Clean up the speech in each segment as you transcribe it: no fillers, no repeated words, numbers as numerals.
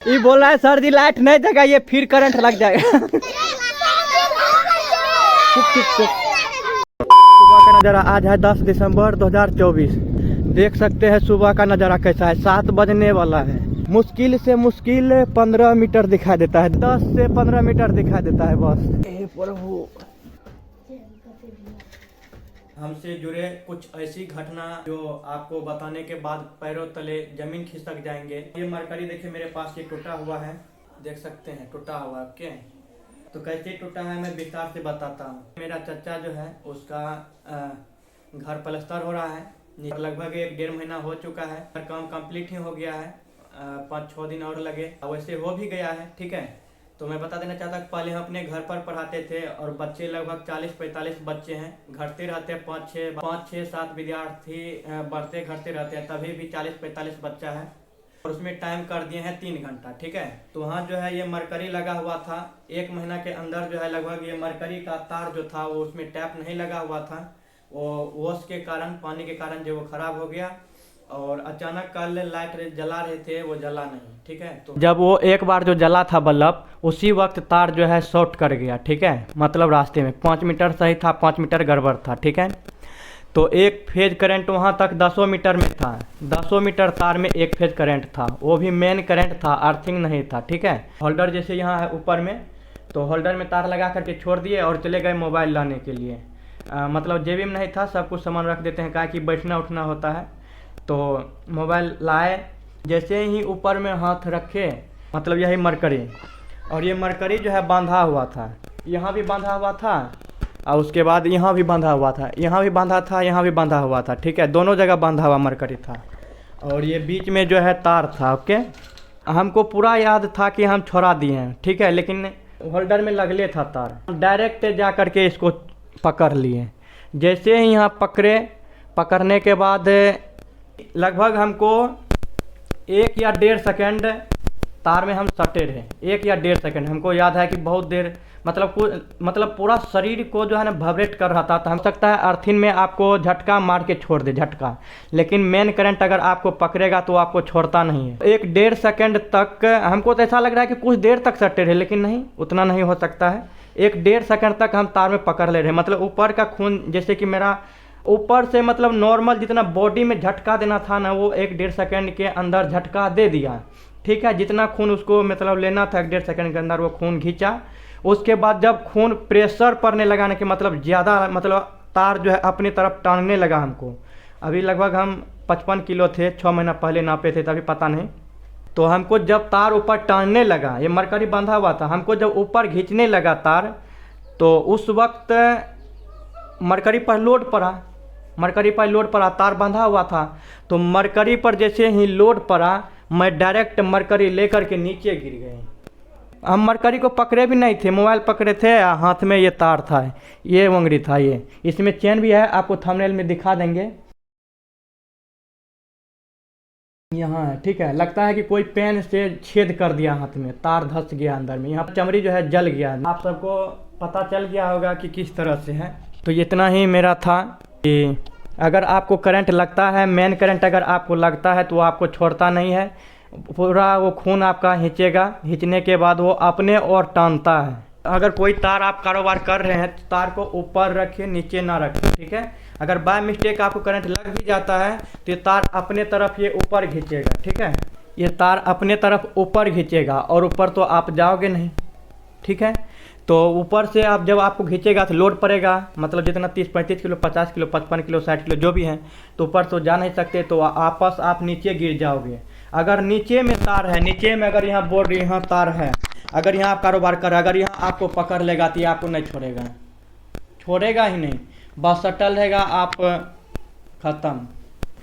ये बोल रहा है सर जी लाइट नहीं देगा ये फिर करंट लग जाएगा। सुबह का नज़ारा आज है 10 दिसंबर 2024। देख सकते हैं सुबह का नज़ारा कैसा है। 7 बजने वाला है। मुश्किल से मुश्किल 15 मीटर दिखाई देता है। 10 से 15 मीटर दिखाई देता है बस। हे प्रभु, हमसे जुड़े कुछ ऐसी घटना जो आपको बताने के बाद पैरों तले जमीन खिसक जाएंगे। ये मरकरी देखिए मेरे पास ये टूटा हुआ है, देख सकते हैं टूटा हुआ है। तो कैसे टूटा है मैं विस्तार से बताता हूँ। मेरा चचा जो है उसका घर प्लास्टर हो रहा है, लगभग 1-1.5 महीना हो चुका है। काम कंप्लीट ही हो गया है, 5-6 दिन और लगे, वैसे हो भी गया है। ठीक है, तो मैं बता देना चाहता पहले हम अपने घर पर पढ़ाते थे और बच्चे लगभग 40-45 बच्चे हैं, घटते रहते हैं। 5-6-7 विद्यार्थी बढ़ते घटते रहते हैं, तभी भी 40-45 बच्चा है और उसमें टाइम कर दिए हैं 3 घंटा। ठीक है, तो वहाँ जो है ये मरकरी लगा हुआ था। 1 महीना के अंदर जो है लगभग ये मरकरी का तार जो था वो उसमें टैप नहीं लगा हुआ था। वो ओस के कारण, पानी के कारण जो वो खराब हो गया और अचानक कल लाइट जला रहे थे, वो जला नहीं। ठीक है, तो जब वो एक बार जो जला था बल्ब, उसी वक्त तार जो है शॉर्ट कर गया। ठीक है, मतलब रास्ते में 5 मीटर सही था, 5 मीटर गड़बड़ था। ठीक है, तो एक फेज करंट वहाँ तक 10 मीटर में था। 10 मीटर तार में एक फेज करंट था, वो भी मेन करंट था, अर्थिंग नहीं था। ठीक है, होल्डर जैसे यहाँ है ऊपर में, तो होल्डर में तार लगा करके छोड़ दिए और चले गए मोबाइल लाने के लिए। मतलब जेबी में नहीं था, सब कुछ सामान रख देते हैं, क्या कि बैठना उठना होता है। तो मोबाइल लाए, जैसे ही ऊपर में हाथ रखे, मतलब यही मरकरी, और ये मरकरी जो है बांधा हुआ था, यहाँ भी बांधा हुआ था और उसके बाद यहाँ भी बांधा हुआ था, यहाँ भी बांधा था, यहाँ भी बांधा हुआ था। ठीक है, दोनों जगह बांधा हुआ मरकरी था और ये बीच में जो है तार था। ओके, हमको पूरा याद था कि हम छोड़ा दिए हैं। ठीक है, लेकिन होल्डर में लगले था तार, डायरेक्ट जा करके इसको पकड़ लिए। जैसे ही यहाँ पकड़ने के बाद लगभग हमको 1 या 1.5 सेकेंड तार में हम सटे रहे। 1 या 1.5 सेकेंड हमको याद है कि बहुत देर, मतलब पूरा शरीर को जो है ना वाइब्रेट कर रहा था। तो हम सकता है अर्थिन में आपको झटका मार के छोड़ दे, झटका, लेकिन मेन करंट अगर आपको पकड़ेगा तो आपको छोड़ता नहीं है। 1-1.5 सेकेंड तक हमको तो ऐसा लग रहा है कि कुछ देर तक सटे रहे, लेकिन नहीं, उतना नहीं हो सकता है। 1-1.5 सेकेंड तक हम तार में पकड़ ले रहे। मतलब ऊपर का खून, जैसे कि मेरा ऊपर से मतलब नॉर्मल जितना बॉडी में झटका देना था ना, वो 1-1.5 सेकेंड के अंदर झटका दे दिया। ठीक है, जितना खून उसको मतलब लेना था 1-1.5 सेकेंड के अंदर वो खून खींचा। उसके बाद जब खून प्रेशर पड़ने लगा ना, कि मतलब ज़्यादा, मतलब तार जो है अपनी तरफ टानने लगा हमको। अभी लगभग हम 55 किलो थे, 6 महीना पहले नापे थे, तभी पता नहीं। तो हमको जब तार ऊपर टानने लगा, ये मरकरी बंधा हुआ था, हमको जब ऊपर खींचने लगा तार, तो उस वक्त मरकरी पर लोड पड़ा। मरकरी पर लोड पड़ा, तार बंधा हुआ था, तो मरकरी पर जैसे ही लोड पड़ा, मैं डायरेक्ट मरकरी लेकर के नीचे गिर गए। हम मरकरी को पकड़े भी नहीं थे, मोबाइल पकड़े थे, हाथ में ये तार था, ये वंगड़ी था, ये इसमें चेन भी है, आपको थंबनेल में दिखा देंगे, यहाँ है। ठीक है, लगता है कि कोई पेन से छेद कर दिया हाथ में, तार धंस गया अंदर में, यहाँ चमड़ी जो है जल गया। आप सबको पता चल गया होगा कि किस तरह से है। तो इतना ही मेरा था कि अगर आपको करंट लगता है, मेन करंट अगर आपको लगता है तो आपको छोड़ता नहीं है, पूरा वो खून आपका खींचेगा। खींचने के बाद वो अपने और टानता है। अगर कोई तार आप कारोबार कर रहे हैं तो तार को ऊपर रखिए, नीचे ना रखिए। ठीक है, अगर बाय मिस्टेक आपको करंट लग भी जाता है तो ये तार अपने तरफ ये ऊपर खींचेगा। ठीक है, ये तार अपने तरफ ऊपर खींचेगा और ऊपर तो आप जाओगे नहीं। ठीक है, तो ऊपर से आप जब आपको खींचेगा तो लोड पड़ेगा, मतलब जितना 30-35 किलो, 50 किलो, 55 किलो, 60 किलो जो भी हैं, तो ऊपर तो जा नहीं सकते, तो आपस आप नीचे गिर जाओगे। अगर नीचे में तार है, नीचे में अगर यहाँ बोर्ड, यहाँ तार है, अगर यहाँ आप कारोबार कर, अगर यहाँ आपको पकड़ लेगा तो ये आपको नहीं छोड़ेगा, छोड़ेगा ही नहीं, बस सटल रहेगा, आप ख़त्म।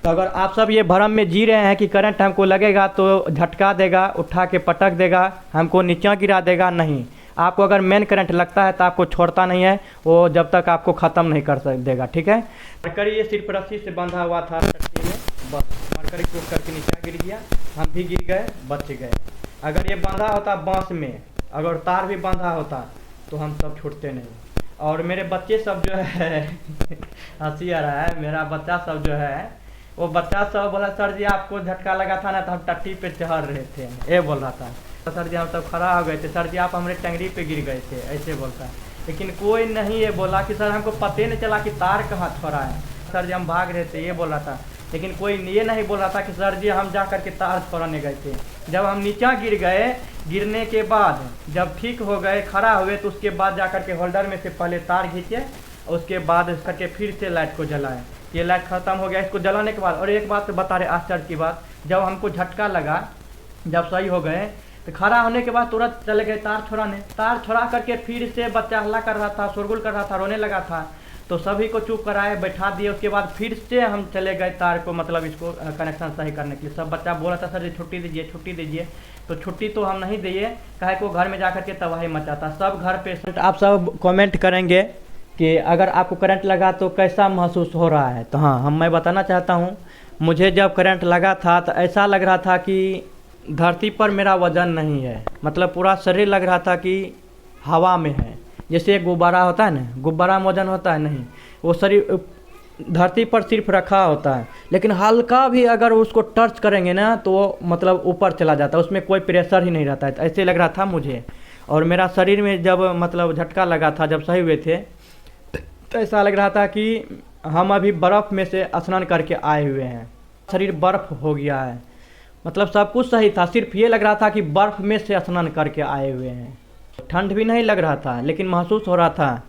तो अगर आप सब ये भरम में जी रहे हैं कि करंट हमको लगेगा तो झटका देगा, उठा के पटक देगा, हमको नीचे गिरा देगा, नहीं। आपको अगर मेन करंट लगता है तो आपको छोड़ता नहीं है, वो जब तक आपको ख़त्म नहीं कर देगा। ठीक है, मरकरी ये सिर्फ रस्सी से बंधा हुआ था रस्सी में, बस मरकरी टूट करके नीचे गिर गया, हम भी गिर गए, बच गए। अगर ये बंधा होता बांस में, अगर तार भी बंधा होता तो हम सब छूटते नहीं। और मेरे बच्चे सब जो है हंसी आ रहा है, मेरा बच्चा सब जो है, वो बच्चा सब बोला सर जी आपको झटका लगा था ना, तो हम टट्टी पे चढ़ रहे थे, ये बोल रहा था। सर जी हम सब खड़ा हो गए थे, सर जी आप हमारे टंगरी पे गिर गए थे, ऐसे बोलता है। लेकिन कोई नहीं ये बोला कि सर हमको पता ही नहीं चला कि तार कहाँ छोड़ा है। सर जी हम भाग रहे थे ये बोल रहा था, लेकिन कोई ये नहीं बोल रहा था कि सर जी हम जा करके तार छोड़ाने गए थे। जब हम नीचा गिर गए, गिरने के बाद जब ठीक हो गए, खड़ा हुए, तो उसके बाद जा करके होल्डर में से पहले तार खींचे, उसके बाद करके फिर से लाइट को जलाए। ये लाइट खत्म हो गया इसको जलाने के बाद। और एक बात बता रहे आश्चर्य की बात, जब हमको झटका लगा, जब सही हो गए तो खड़ा होने के बाद तुरंत चले गए तार छोड़ाने। तार छोड़ा करके फिर से बच्चा हल्ला कर रहा था, शोरगुल कर रहा था, रोने लगा था, तो सभी को चुप कराए, बैठा दिए। उसके बाद फिर से हम चले गए तार को मतलब इसको कनेक्शन सही करने के लिए। सब बच्चा बोला था सर जी छुट्टी दीजिए, छुट्टी दीजिए, तो छुट्टी तो हम नहीं दिए, काहे को घर में जा करके तबाही मचाता सब घर पे। आप सब कमेंट करेंगे कि अगर आपको करंट लगा तो कैसा महसूस हो रहा है। तो हाँ, मैं बताना चाहता हूँ, मुझे जब करंट लगा था तो ऐसा लग रहा था कि धरती पर मेरा वजन नहीं है, मतलब पूरा शरीर लग रहा था कि हवा में है। जैसे एक गुब्बारा होता है ना, गुब्बारा में वजन होता है नहीं, वो शरीर धरती पर सिर्फ रखा होता है, लेकिन हल्का भी अगर उसको टच करेंगे ना तो वो मतलब ऊपर चला जाता है, उसमें कोई प्रेशर ही नहीं रहता है। तो ऐसे लग रहा था मुझे। और मेरा शरीर में जब मतलब झटका लगा था, जब सही हुए थे, तो ऐसा लग रहा था कि हम अभी बर्फ़ में से स्नान करके आए हुए हैं, शरीर बर्फ़ हो गया है, मतलब सब कुछ सही था, सिर्फ ये लग रहा था कि बर्फ़ में से स्नान करके आए हुए हैं। ठंड भी नहीं लग रहा था, लेकिन महसूस हो रहा था।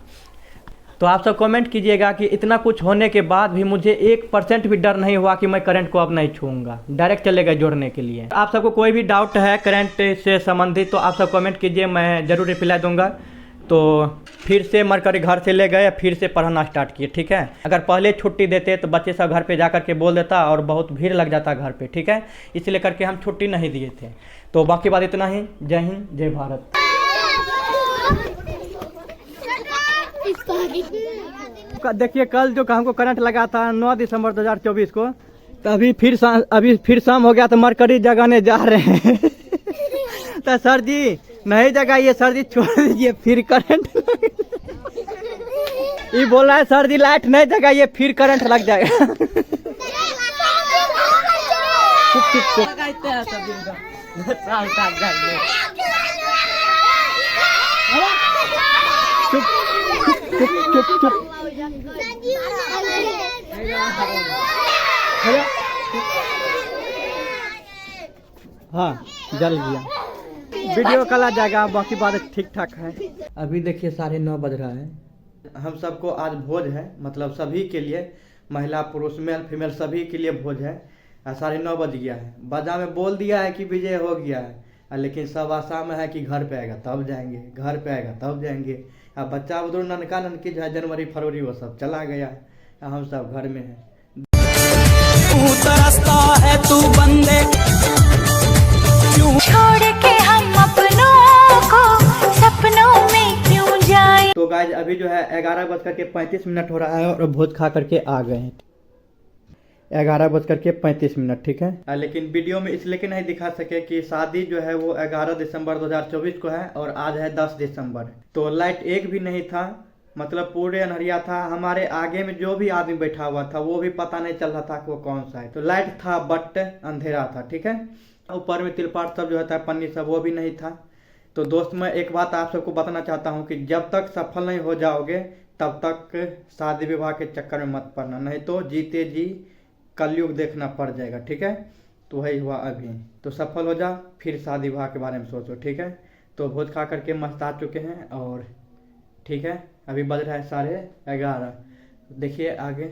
तो आप सब कमेंट कीजिएगा कि इतना कुछ होने के बाद भी मुझे 1% भी डर नहीं हुआ कि मैं करंट को अब नहीं छूऊंगा, डायरेक्ट चले गए जोड़ने के लिए। आप सबको कोई भी डाउट है करंट से संबंधित तो आप सब कमेंट कीजिए, मैं ज़रूर रिप्लाई दूंगा। तो फिर से मरकरी घर से ले गए, फिर से पढ़ना स्टार्ट किए, ठीक है। अगर पहले छुट्टी देते तो बच्चे सब घर पे जा कर के बोल देता और बहुत भीड़ लग जाता घर पे, ठीक है, इसलिए करके हम छुट्टी नहीं दिए थे। तो बाकी बात इतना ही। जय हिंद, जय भारत। देखिए कल जो हमको करंट लगा था 9 दिसंबर 2024 को, तो अभी फिर शाम हो गया तो मरकरी जगाने जा रहे हैं। तो सर जी नहीं जगाइए, सर जी छोड़ दीजिए, फिर करंट ये बोल रहा है सर जी लाइट नहीं जगाइए फिर करंट लग जाएगा। चुप चुप चुप चुप। हाँ जल गया, वीडियो कल आ जाएगा, बाकी बात ठीक ठाक है। अभी देखिए 9:30 बज रहा है। हम सबको आज भोज है, मतलब सभी के लिए, महिला पुरुष मेल फीमेल सभी के लिए भोज है। 9:30 बज गया है, बाजा में बोल दिया है कि विजय हो गया है, लेकिन सब आशा में है कि घर पे आएगा तब जाएंगे, घर पे आएगा तब जाएंगे। अब बच्चा उधर ननका ननकी जो है जनवरी फरवरी वो सब चला गया, हम सब घर में है। तू तरसता है तू बंदे क्यों छोड़ के हम अपनों को सपनों में क्यों जाए। तो गाइज अभी जो है 11:35 हो रहा है और भोज खा करके आ गए हैं। 11:35, ठीक है। लेकिन वीडियो में इसलिए नहीं दिखा सके कि शादी जो है वो 11 दिसंबर 2024 को है और आज है 10 दिसंबर। तो लाइट एक भी नहीं था, मतलब पूरे अनहरिया था। हमारे आगे में जो भी आदमी बैठा हुआ था वो भी पता नहीं चल रहा था कि वो कौन सा है। तो लाइट था बट अंधेरा था, ठीक है। ऊपर में तिरपाल सब जो होता है पन्नी सब वो भी नहीं था। तो दोस्त मैं एक बात आप सबको बताना चाहता हूँ कि जब तक सफल नहीं हो जाओगे तब तक शादी विवाह के चक्कर में मत पड़ना, नहीं तो जीते जी कलयुग देखना पड़ जाएगा, ठीक है। तो वही हुआ अभी। तो सफल हो जा, फिर शादी विवाह के बारे में सोचो, ठीक है। तो भोज खा करके मस्त आ चुके हैं और ठीक है, अभी बज रहा है 11:30। देखिए आगे।